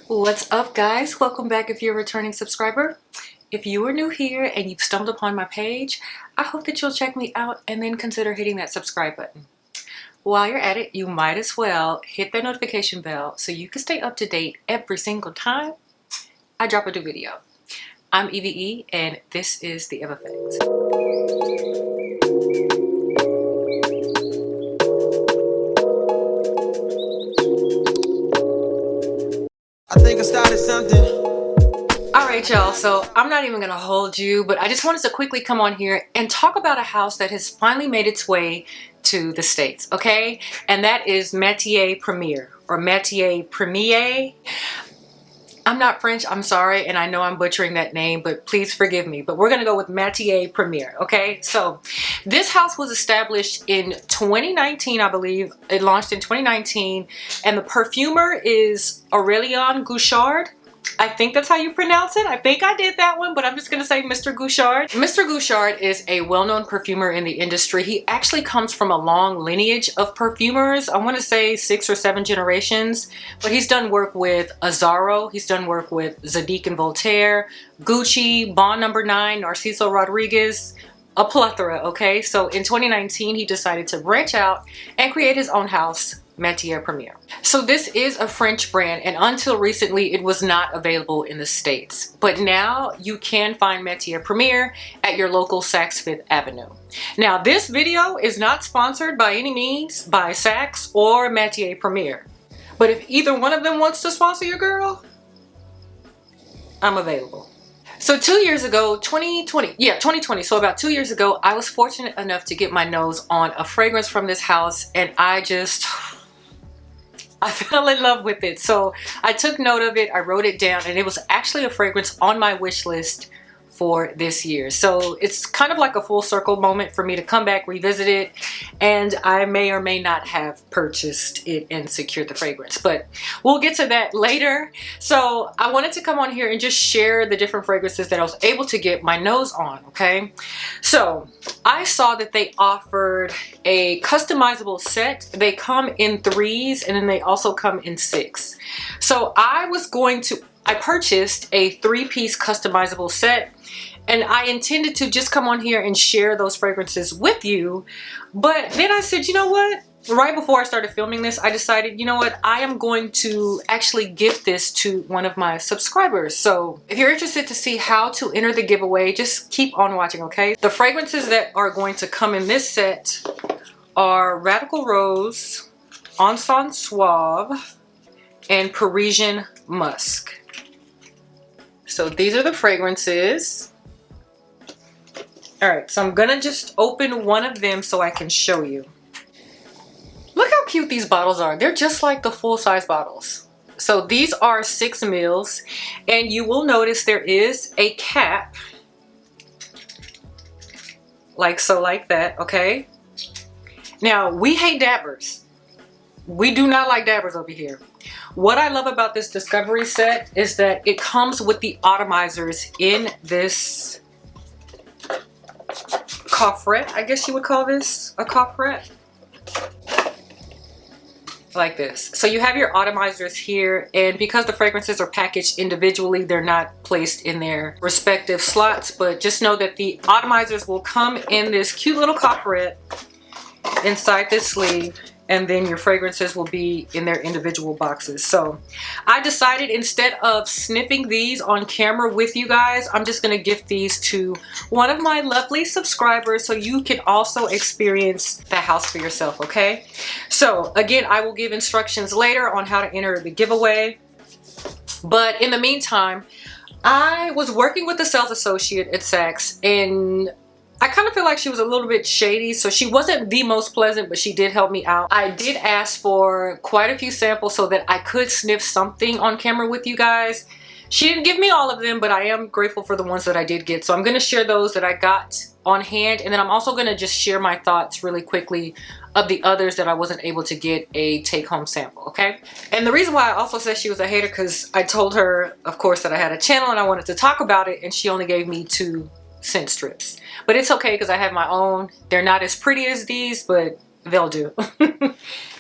What's up, guys? Welcome back if you're a returning subscriber. If you are new here and you've stumbled upon my page, I hope that you'll check me out and then consider hitting that subscribe button. While you're at it, you might as well hit that notification bell so you can stay up to date every single time I drop a new video. I'm EVE and this is the Eve Effect. I think I started something. Alright, y'all, so I'm not even gonna hold you, but I just wanted to quickly come on here and talk about a house that has finally made its way to the States, okay? And that is Matiere Premier, or Matiere Premier. I'm not French, I'm sorry, and I know I'm butchering that name, but please forgive me. But we're gonna go with Matiere Premier, okay? So this house was established in 2019, I believe. It launched in 2019, and the perfumer is Aurélien Gouchard. I think that's how you pronounce it. I think I did that one, but I'm just gonna say Mr. Gouchard. Mr. Gouchard is a well-known perfumer in the industry. He actually comes from a long lineage of perfumers. I wanna say 6 or 7 generations, but he's done work with Azzaro. He's done work with Zadig and Voltaire, Gucci, Bond No. 9, Narciso Rodriguez, a plethora, okay? So in 2019, he decided to branch out and create his own house, Matiere Premier. So this is a French brand, and until recently it was not available in the States. But now you can find Matiere Premier at your local Saks Fifth Avenue. Now this video is not sponsored by any means by Saks or Matiere Premier. But if either one of them wants to sponsor your girl, I'm available. So 2 years ago, 2020, so about 2 years ago, I was fortunate enough to get my nose on a fragrance from this house, and I fell in love with it. So I took note of it, I wrote it down, and it was actually a fragrance on my wish list for this year. So it's kind of like a full circle moment for me to come back, revisit it, and I may or may not have purchased it and secured the fragrance, but we'll get to that later. So I wanted to come on here and just share the different fragrances that I was able to get my nose on, okay? So I saw that they offered a customizable set. They come in 3s and then they also come in 6. So I purchased a 3-piece customizable set, and I intended to just come on here and share those fragrances with you. But then I said, you know what? Right before I started filming this, I decided, you know what? I am going to actually gift this to one of my subscribers. So if you're interested to see how to enter the giveaway, just keep on watching, okay? The fragrances that are going to come in this set are Radical Rose, Encens Suave, and Parisian Musk. So these are the fragrances. All right, so I'm gonna just open one of them so I can show you. Look how cute these bottles are. They're just like the full-size bottles. So these are 6 mils, and you will notice there is a cap. Like so, like that, okay? Now, we hate dabbers. We do not like dabbers over here. What I love about this discovery set is that it comes with the atomizers in this coffret. I guess you would call this a coffret. Like this. So you have your atomizers here, and because the fragrances are packaged individually, they're not placed in their respective slots, but just know that the atomizers will come in this cute little coffret inside this sleeve, and then your fragrances will be in their individual boxes. So I decided, instead of sniffing these on camera with you guys, I'm just gonna gift these to one of my lovely subscribers so you can also experience the house for yourself, okay? So again, I will give instructions later on how to enter the giveaway. But in the meantime, I was working with a sales associate at Saks, and I kind of feel like she was a little bit shady, so she wasn't the most pleasant, but she did help me out. I did ask for quite a few samples so that I could sniff something on camera with you guys. She didn't give me all of them, but I am grateful for the ones that I did get. So I'm going to share those that I got on hand, and then I'm also going to just share my thoughts really quickly of the others that I wasn't able to get a take-home sample, okay? And the reason why I also said she was a hater, because I told her, of course, that I had a channel and I wanted to talk about it, and she only gave me 2 scent strips. But it's okay because I have my own. They're not as pretty as these, but they'll do.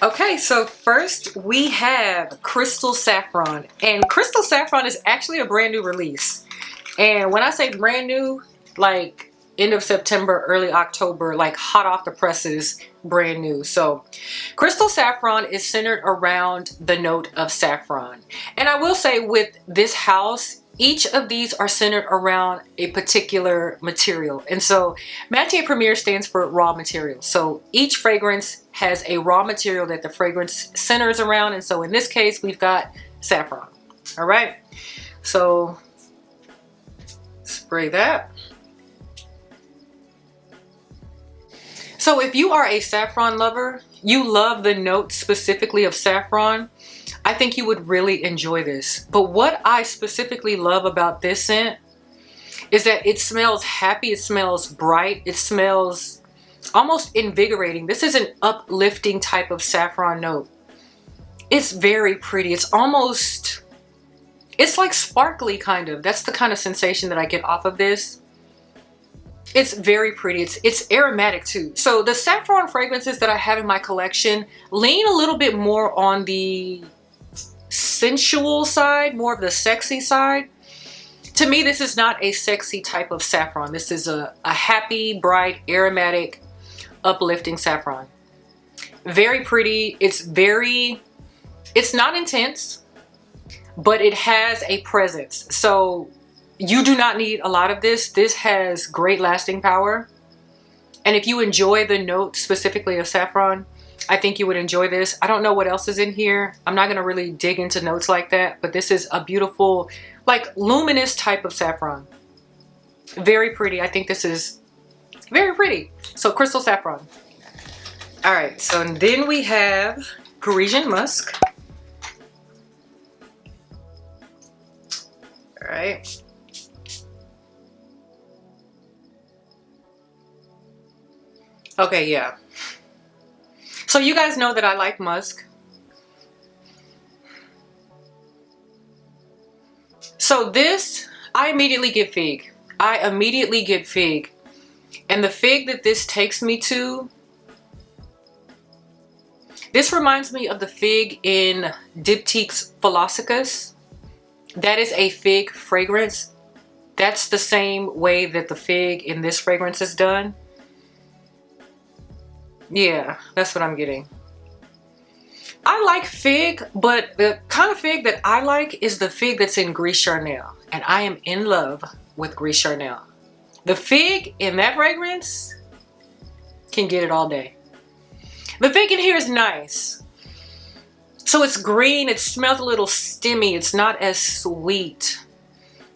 Okay, so first we have Crystal Saffron. And Crystal Saffron is actually a brand new release. And when I say brand new, like end of September, early October, like hot off the presses, brand new. So Crystal Saffron is centered around the note of saffron. And I will say with this house, each of these are centered around a particular material. And so Matiere Premier stands for raw material. So each fragrance has a raw material that the fragrance centers around. And so in this case, we've got saffron. All right. So spray that. So if you are a saffron lover, you love the note specifically of saffron, I think you would really enjoy this. But what I specifically love about this scent is that it smells happy, it smells bright, it smells almost invigorating. This is an uplifting type of saffron note. It's very pretty. It's almost, it's like sparkly kind of. That's the kind of sensation that I get off of this. It's very pretty. It's aromatic too. So the saffron fragrances that I have in my collection lean a little bit more on the sensual side, more of the sexy side. To me, this is not a sexy type of saffron. This is a happy, bright, aromatic, uplifting saffron. Very pretty. It's not intense, but it has a presence. So you do not need a lot of this. This has great lasting power. And if you enjoy the note specifically of saffron, I think you would enjoy this. I don't know what else is in here. I'm not going to really dig into notes like that, but this is a beautiful, like luminous type of saffron. Very pretty. I think this is very pretty. So Crystal Saffron. All right. So then we have Parisian Musk. All right. Okay, yeah. So you guys know that I like musk. So this, I immediately get fig. I immediately get fig. And the fig that this takes me to, this reminds me of the fig in Diptyque's Philosophus. That is a fig fragrance. That's the same way that the fig in this fragrance is done. Yeah, that's what I'm getting. I like fig, but the kind of fig that I like is the fig that's in Gris Charnel. And I am in love with Gris Charnel. The fig in that fragrance can get it all day. The fig in here is nice. So it's green, it smells a little stemmy, it's not as sweet.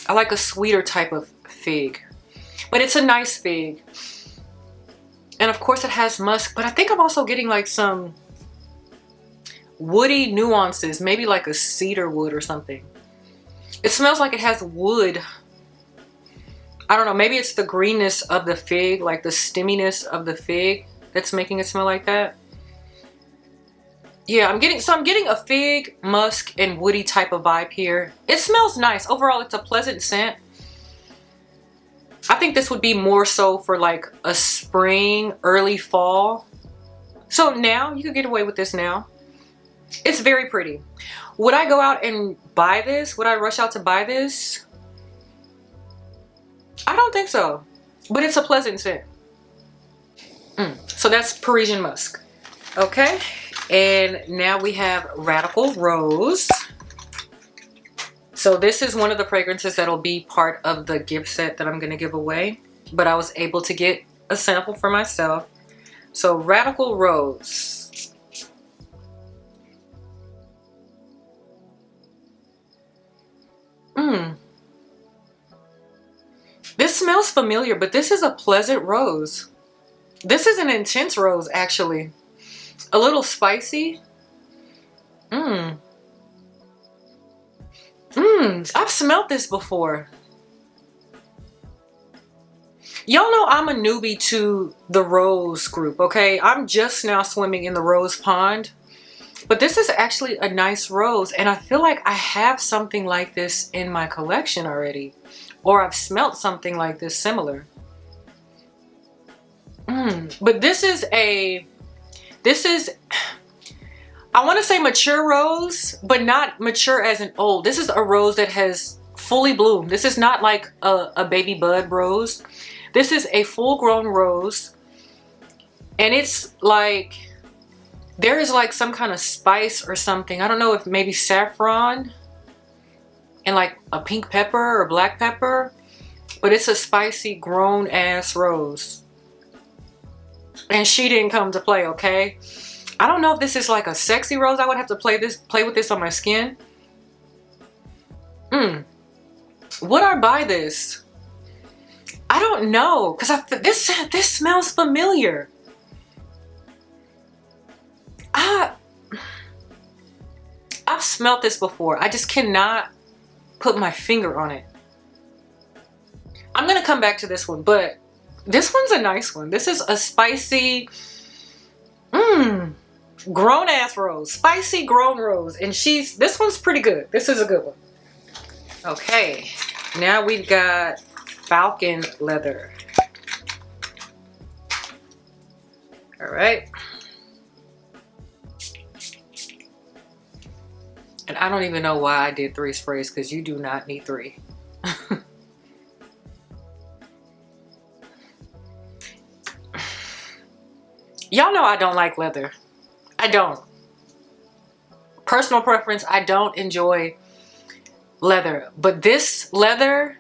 I like a sweeter type of fig. But it's a nice fig. And of course it has musk, but I think I'm also getting like some woody nuances, maybe like a cedar wood or something. It smells like it has wood. I don't know, maybe it's the greenness of the fig, like the stemminess of the fig that's making it smell like that. Yeah, I'm getting a fig, musk, and woody type of vibe here. It smells nice. Overall, it's a pleasant scent. I think this would be more so for like a spring, early fall. So now, you could get away with this now. It's very pretty. Would I go out and buy this? Would I rush out to buy this? I don't think so. But it's a pleasant scent. So that's Parisian Musk. Okay. And now we have Radical Rose. So this is one of the fragrances that'll be part of the gift set that I'm going to give away. But I was able to get a sample for myself. So Radical Rose. This smells familiar, but this is a pleasant rose. This is an intense rose, actually. A little spicy. I've smelled this before. Y'all know I'm a newbie to the rose group, okay? I'm just now swimming in the rose pond. But this is actually a nice rose, and I feel like I have something like this in my collection already. Or I've smelt something like this similar. But this is a This is, I want to say mature rose, but not mature as in old. This is a rose that has fully bloomed. This is not like a baby bud rose. This is a full grown rose. And it's like, there is like some kind of spice or something. I don't know if maybe saffron and like a pink pepper or black pepper. But it's a spicy grown ass rose. And she didn't come to play, okay? I don't know if this is like a sexy rose. I would have to play with this on my skin. Would I buy this? I don't know, because this smells familiar. I've smelled this before. I just cannot put my finger on it. I'm gonna come back to this one, but this one's a nice one. This is a spicy, grown ass rose, spicy grown rose, and this one's pretty good. This is a good one. Okay, now we've got Falcon Leather. All right. And I don't even know why I did 3 sprays, because you do not need 3. Y'all know I don't like leather. I don't. Personal preference, I don't enjoy leather. But this leather,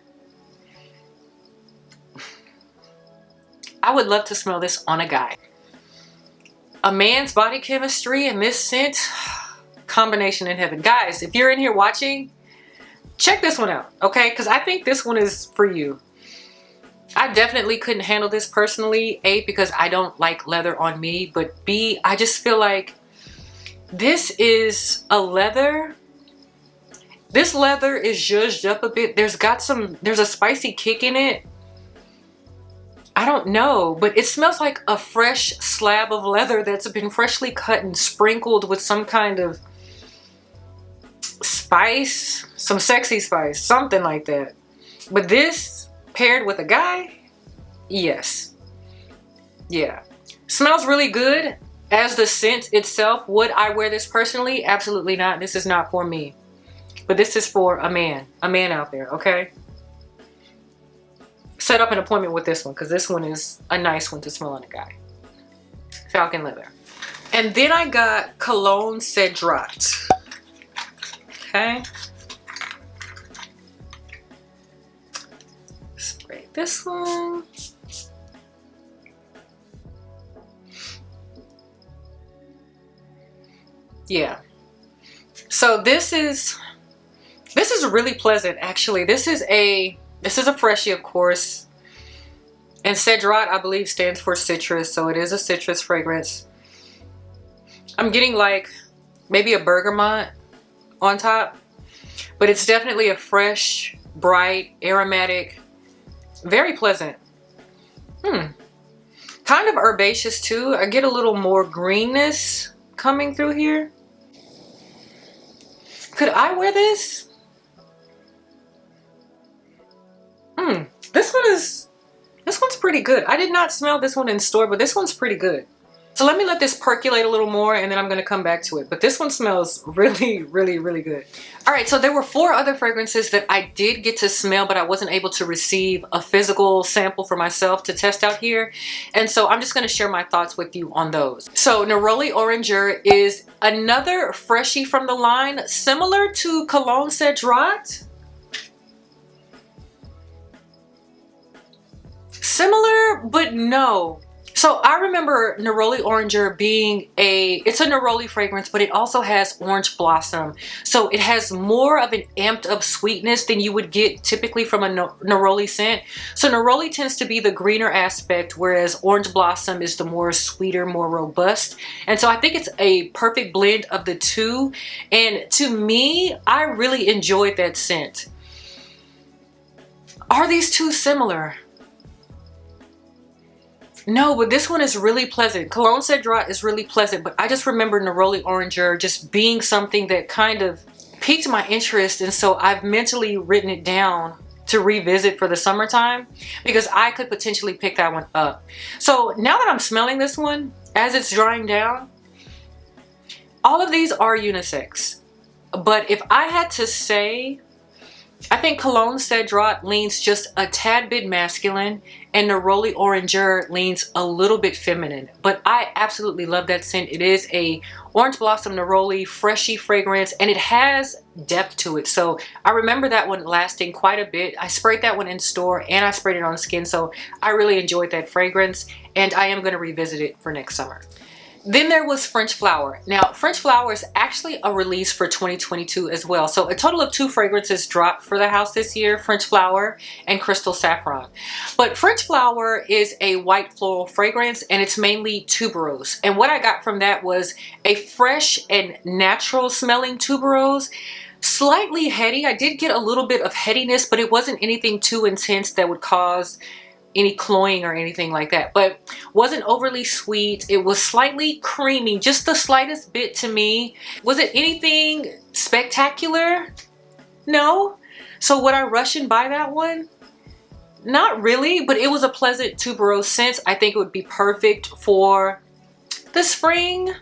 I would love to smell this on a guy. A man's body chemistry and this scent, combination in heaven. Guys, if you're in here watching, check this one out, okay? Because I think this one is for you. I definitely couldn't handle this personally. A, because I don't like leather on me, but B, I just feel like this is a leather. This leather is zhuzhed up a bit. There's a spicy kick in it. I don't know, but it smells like a fresh slab of leather that's been freshly cut and sprinkled with some kind of spice, some sexy spice, something like that. But this paired with a guy, yes. Yeah. Smells really good. As the scent itself, would I wear this personally? Absolutely not. This is not for me. But this is for a man out there, okay? Set up an appointment with this one, because this one is a nice one to smell on a guy. Falcon Leather. And then I got Cologne Cedrat. Okay. Spray this one. Yeah. So this is really pleasant, actually. This is a freshie, of course. And Cedrat, I believe, stands for citrus, so it is a citrus fragrance. I'm getting like maybe a bergamot on top, but it's definitely a fresh, bright, aromatic, very pleasant. Kind of herbaceous too. I get a little more greenness coming through here. Could I wear this? This one's pretty good. I did not smell this one in store, but this one's pretty good. So let me let this percolate a little more, and then I'm gonna come back to it. But this one smells really, really, really good. All right, so there were 4 other fragrances that I did get to smell, but I wasn't able to receive a physical sample for myself to test out here. And so I'm just gonna share my thoughts with you on those. So Neroli Oranger is another freshie from the line, similar to Cologne Cedrat. Similar, but no. So I remember Neroli Oranger being it's a Neroli fragrance, but it also has orange blossom. So it has more of an amped up sweetness than you would get typically from a Neroli scent. So Neroli tends to be the greener aspect, whereas orange blossom is the more sweeter, more robust. And so I think it's a perfect blend of the two. And to me, I really enjoyed that scent. Are these two similar? No, but this one is really pleasant. Cologne Cedrat is really pleasant, but I just remember Neroli Oranger just being something that kind of piqued my interest, and so I've mentally written it down to revisit for the summertime because I could potentially pick that one up. So now that I'm smelling this one, as it's drying down, all of these are unisex. But if I had to say, I think Cologne Cedrat leans just a tad bit masculine and Neroli Oranger leans a little bit feminine. But I absolutely love that scent. It is a orange blossom neroli freshy fragrance and it has depth to it. So I remember that one lasting quite a bit. I sprayed that one in store and I sprayed it on skin. So I really enjoyed that fragrance and I am going to revisit it for next summer. Then there was French Flower. Now, French Flower is actually a release for 2022 as well. So a total of 2 fragrances dropped for the house this year, French Flower and Crystal Saffron. But French Flower is a white floral fragrance and it's mainly tuberose. And what I got from that was a fresh and natural smelling tuberose. Slightly heady. I did get a little bit of headiness, but it wasn't anything too intense that would cause any cloying or anything like that, but wasn't overly sweet. It was slightly creamy, just the slightest bit to me. Was it anything spectacular? No. So would I rush and buy that one? Not really, but it was a pleasant tuberose scent. I think it would be perfect for the spring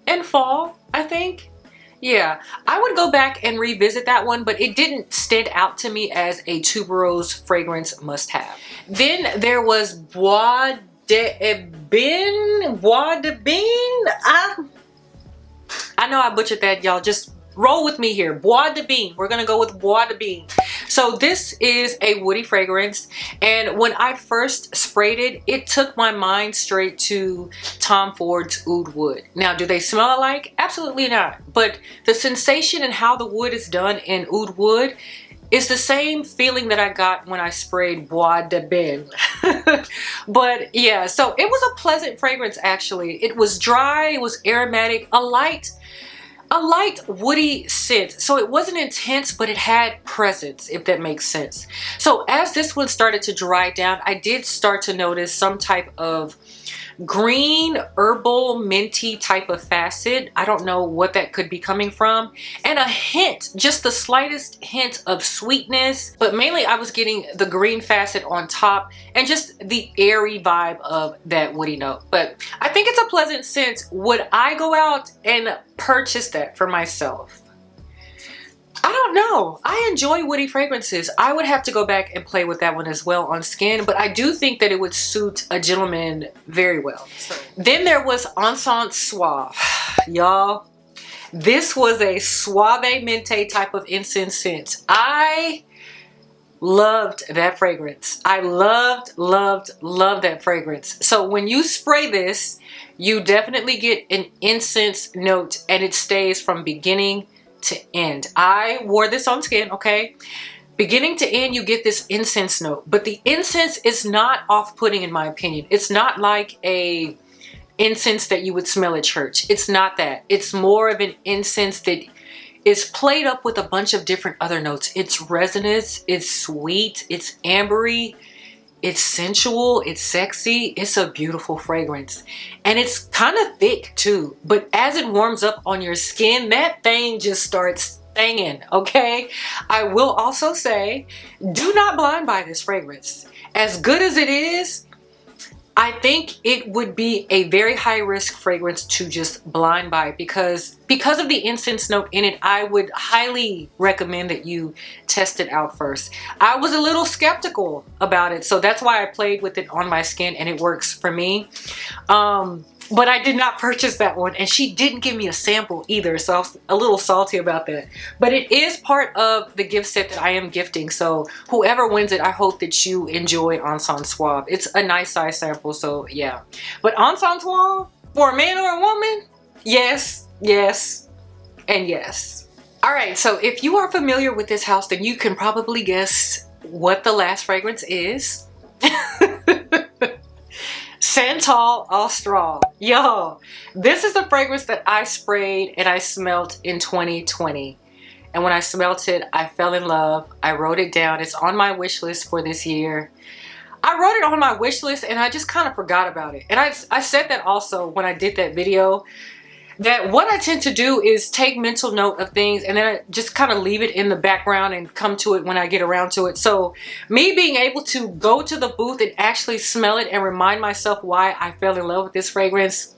and fall, I think. Yeah, I would go back and revisit that one, but it didn't stand out to me as a tuberose fragrance must-have. Then there was Bois de Bin. I know I butchered that, y'all. Just roll with me here. Bois de Bin. We're gonna go with Bois de Bin. So this is a woody fragrance, and when I first sprayed it, it took my mind straight to Tom Ford's Oud Wood. Now, do they smell alike? Absolutely not. But the sensation and how the wood is done in Oud Wood is the same feeling that I got when I sprayed Bois de Bin. But yeah, so it was a pleasant fragrance actually. It was dry, it was aromatic, a light woody scent. So it wasn't intense, but it had presence, if that makes sense. So as this one started to dry down, I did start to notice some type of green herbal minty type of facet. I don't know what that could be coming from, and a hint, just the slightest hint of sweetness, but mainly I was getting the green facet on top and just the airy vibe of that woody note. But I think it's a pleasant scent. Would I go out and purchase that for myself? I don't know. I enjoy woody fragrances. I would have to go back and play with that one as well on skin, but I do think that it would suit a gentleman very well. So. Then there was Encens Suave. Y'all, this was a suave mente type of incense scent. I loved that fragrance. I loved that fragrance. So when you spray this, you definitely get an incense note and it stays from beginning to end. I wore this on skin, okay? Beginning to end, you get this incense note, but the incense is not off-putting in my opinion. It's not like a incense that you would smell at church. It's not that. It's more of an incense that is played up with a bunch of different other notes. It's resinous, it's sweet, it's ambery, it's sensual, it's sexy. It's a beautiful fragrance. And it's kind of thick too. But as it warms up on your skin, that thing just starts stinging, okay? I will also say, do not blind buy this fragrance. As good as it is, I think it would be a very high risk fragrance to just blind buy because of the incense note in it. I would highly recommend that you test it out first. I was a little skeptical about it, so that's why I played with it on my skin and it works for me. But I did not purchase that one, and she didn't give me a sample either, so I was a little salty about that. But it is part of the gift set that I am gifting, so whoever wins it, I hope that you enjoy Encens Suave. It's a nice size sample, so yeah. But Encens Suave, for a man or a woman, yes, yes, and yes. Alright, so if you are familiar with this house, then you can probably guess what the last fragrance is. Santal Austral. Yo, this is the fragrance that I sprayed and I smelled in 2020. And when I smelled it, I fell in love. I wrote it down. It's on my wish list for this year. I wrote it on my wish list and I just kind of forgot about it. And I said that also when I did that video. that what I tend to do is take mental note of things and then I just kind of leave it in the background and come to it when I get around to it. So me being able to go to the booth and actually smell it and remind myself why I fell in love with this fragrance,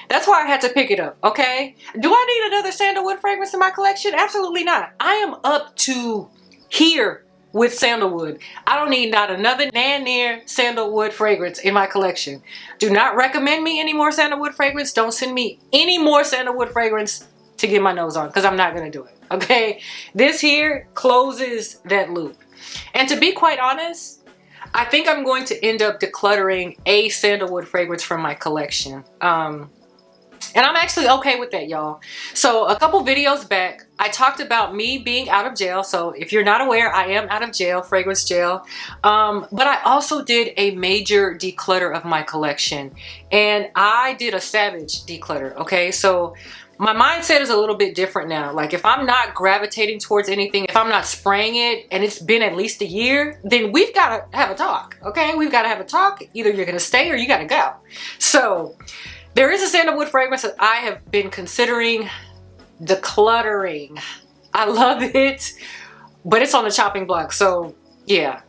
that's why I had to pick it up, okay? Do I need another sandalwood fragrance in my collection? Absolutely not. I am up to here with sandalwood. I don't need not another near sandalwood fragrance in my collection. Do not recommend me any more sandalwood fragrance. Don't send me any more sandalwood fragrance to get my nose on, because I'm not going to do it, okay? This here closes that loop. And to be quite honest, I think I'm going to end up decluttering a sandalwood fragrance from my collection. And I'm actually okay with that, y'all. So a couple videos back, I talked about me being out of jail. So if you're not aware, I am out of jail, fragrance jail. But I also did a major declutter of my collection. And I did a savage declutter, okay? So my mindset is a little bit different now. Like if I'm not gravitating towards anything, if I'm not spraying it and it's been at least a year, then we've got to have a talk, okay? We've got to have a talk. Either you're going to stay or you got to go. So there is a sandalwood fragrance that I have been considering decluttering. I love it, but it's on the chopping block. So yeah,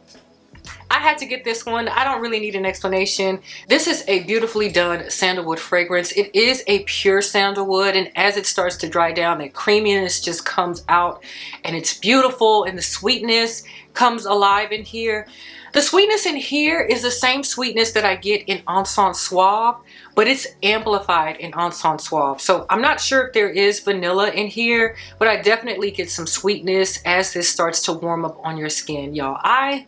I had to get this one. I don't really need an explanation. This is a beautifully done sandalwood fragrance. It is a pure sandalwood, and as it starts to dry down, the creaminess just comes out and it's beautiful, and the sweetness comes alive in here. The sweetness in here is the same sweetness that I get in Encens Suave, but it's amplified in Encens Suave. So I'm not sure if there is vanilla in here, but I definitely get some sweetness as this starts to warm up on your skin, y'all. I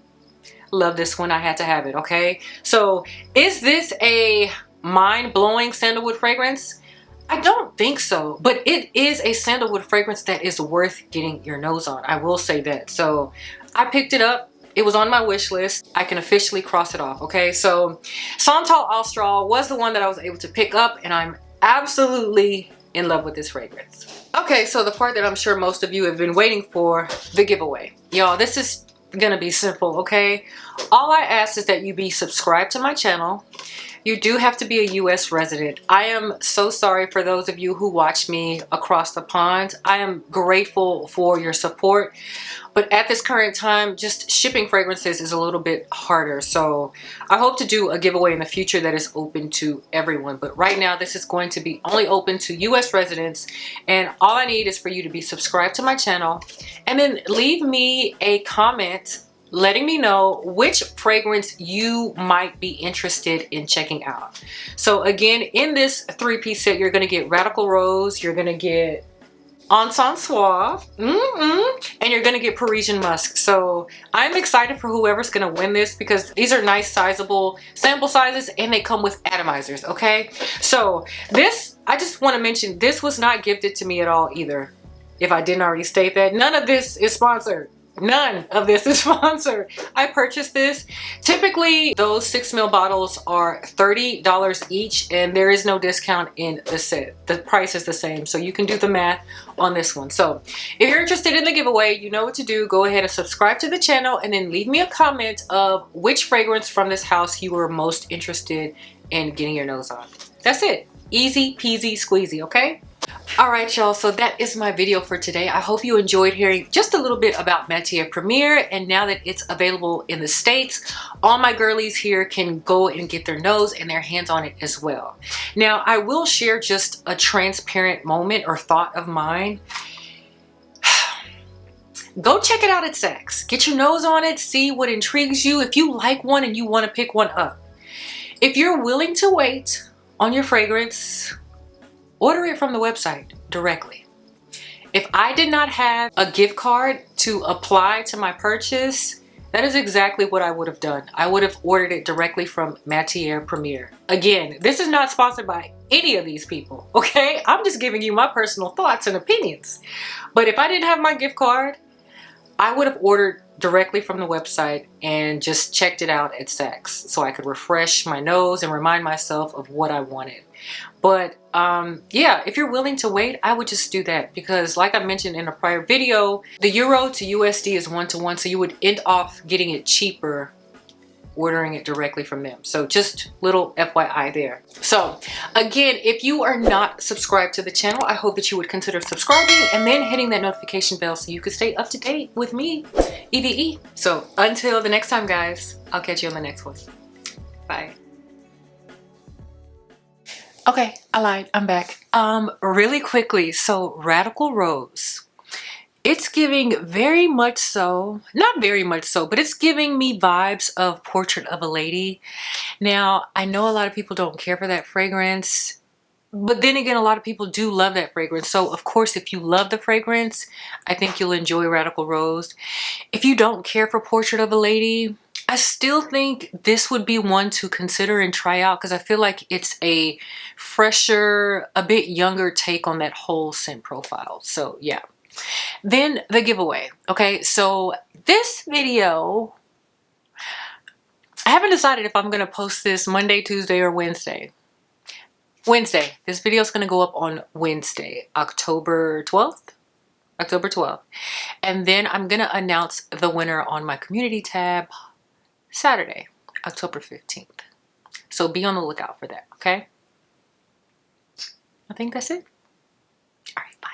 love this one. I had to have it, okay? So is this a mind-blowing sandalwood fragrance? I don't think so, but it is a sandalwood fragrance that is worth getting your nose on. I will say that. So I picked it up. It was on my wish list. I can officially cross it off, okay? So Santal Austral was the one that I was able to pick up, and I'm absolutely in love with this fragrance. Okay, so the part that I'm sure most of you have been waiting for, the giveaway. Y'all, this is gonna be simple, okay? All I ask is that you be subscribed to my channel. You do have to be a US resident. I am so sorry for those of you who watch me across the pond. I am grateful for your support, but at this current time, just shipping fragrances is a little bit harder. So I hope to do a giveaway in the future that is open to everyone. But right now, this is going to be only open to US residents. And all I need is for you to be subscribed to my channel and then leave me a comment letting me know which fragrance you might be interested in checking out. So again, in this three-piece set, you're gonna get Radical Rose, you're gonna get Encens Suave, and you're gonna get Parisian Musk. So I'm excited for whoever's gonna win this, because these are nice sizable sample sizes and they come with atomizers, okay? So this, I just wanna mention, this was not gifted to me at all either. If I didn't already state that, none of this is sponsored. None of this is sponsored. I purchased this. Typically, those 6 ml bottles are $30 each, and there is no discount in the set. The price is the same, so you can do the math on this one. So if you're interested in the giveaway, you know what to do. Go ahead and subscribe to the channel, and then leave me a comment of which fragrance from this house you were most interested in getting your nose on. That's it. Easy peasy squeezy, okay? All right, y'all, so that is my video for today. I hope you enjoyed hearing just a little bit about Matiere Premier, and now that it's available in the States, all my girlies here can go and get their nose and their hands on it as well. Now, I will share just a transparent moment or thought of mine. Go check it out at Saks. Get your nose on it, see what intrigues you. If you like one and you want to pick one up. If you're willing to wait on your fragrance, order it from the website directly. If I did not have a gift card to apply to my purchase, that is exactly what I would have done. I would have ordered it directly from Matiere Premier. Again, this is not sponsored by any of these people, okay? I'm just giving you my personal thoughts and opinions. But if I didn't have my gift card, I would have ordered directly from the website and just checked it out at Saks so I could refresh my nose and remind myself of what I wanted. But yeah, if you're willing to wait, I would just do that, because like I mentioned in a prior video, the euro to USD is 1-to-1, so you would end off getting it cheaper ordering it directly from them. So just little FYI there. So again, if you are not subscribed to the channel, I hope that you would consider subscribing and then hitting that notification bell so you can stay up to date with me, EVE. So until the next time, guys, I'll catch you on the next one. Bye. Okay, I lied, I'm back. Really quickly, so Radical Rose. It's giving very much so, not very much so, but it's giving me vibes of Portrait of a Lady. Now, I know a lot of people don't care for that fragrance, but then again, a lot of people do love that fragrance. So of course, if you love the fragrance, I think you'll enjoy Radical Rose. If you don't care for Portrait of a Lady, I still think this would be one to consider and try out because I feel like it's a fresher, a bit younger take on that whole scent profile. So yeah. Then the giveaway. Okay, so this video, I haven't decided if I'm going to post this Monday, Tuesday, or Wednesday. Wednesday. This video is going to go up on Wednesday, October 12th. October 12th. And then I'm going to announce the winner on my community tab Saturday, October 15th. So be on the lookout for that, okay? I think that's it. All right, bye.